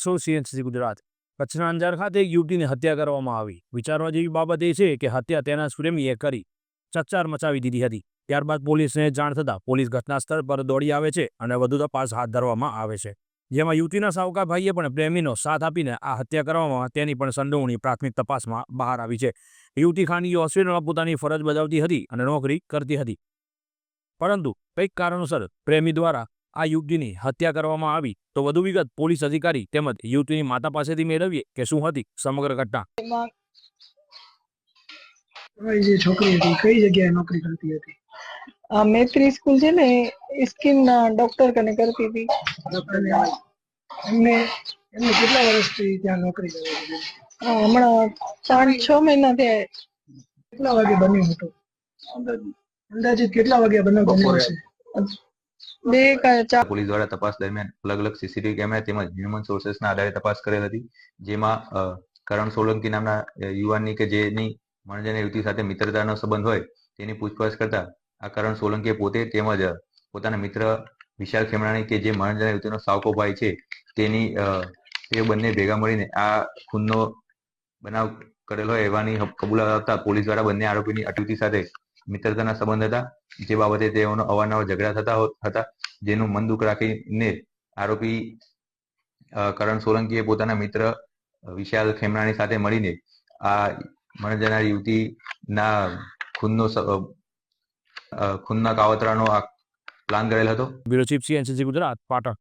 છો સીએનસીસી ગુજરાત। કચ્છના અંજાર ખાતે એક યુવતીની હત્યા કરવામાં આવી। વિચારવા જેવી બાબત એ છે કે હત્યા તેના પ્રેમીએ કરી ચકચાર મચાવી દીધી હતી। ત્યારબાદ પોલીસને જાણ થતાં પોલીસ ઘટના સ્થળ પર દોડી આવે છે અને વધુ તપાસ હાથ ધરવામાં આવે છે, જેમાં યુવતીના સાવકા ભાઈએ પણ પ્રેમીનો સાથ આપીને આ હત્યા કરવામાં તેની પણ સંડોવણી પ્રાથમિક તપાસમાં બહાર આવી છે। યુવતી ખાનગી હોસ્પિટલમાં પોતાની ફરજ બજાવતી હતી અને નોકરી કરતી હતી, પરંતુ કંઈક કારણોસર પ્રેમી દ્વારા આ યુવતીની હત્યા કરવામાં આવી। તો વધુ વિગત પોલીસ અધિકારી તેમજ યુવતીની માતા પાસેથી મેળવીએ કે શું હતી સમગ્ર ઘટના। જે છોકરી હતી કઈ જગ્યાએ નોકરી કરતી હતી? मैत्री स्कूल છે ને સ્કિન ના ડોક્ટર કને કરતી હતી। અને એમને એમને કેટલા વર્ષથી ત્યાં નોકરી કરે છે? હમણાં 5-6 મહિના થયા। કેટલા વાગે બન્યું હતું? અંદાજિત કેટલા વાગે બન્યો હશે? 2 का 4। પોલીસ દ્વારા તપાસ દરમિયાન અલગ અલગ સીસીટીવી કેમેરા તેમજ હ્યુમન સોર્સેસના આધારે તપાસ કરેલ હતી, જેમાં કરણ સોલંકી નામના યુવાનની કે જેની મણજન યુવતી સાથે મિત્રતાનો સંબંધ હોય તેની પૂછપરછ કરતા આ કરણ સોલંકીએ પોતે તેમજ પોતાના મિત્ર વિશાલ ખેમરાણી કે જે મણજન યુવતીનો સાવકો ભાઈ છે તેની તે બંને ભેગા મળીને આ ખૂનનો બનાવ કરેલો હોય એવાની કબૂલાત આપતા પોલીસ દ્વારા બંને આરોપીની યુવતી સાથે મિત્રતાના સંબંધ હતા, જે બાબતે તેઓનો અવારનવાર ઝઘડા થતા હતા, જેનું મન દુઃખ રાખીને આરોપી કરણ સોલંકીએ પોતાના મિત્ર વિશાલ ખેમરાણી સાથે મળીને આ મરણજનાર યુવતીના ખૂનના કાવતરાનો પ્લાન કરેલ હતો। Bureau chief CNCC Gujarat, Patan.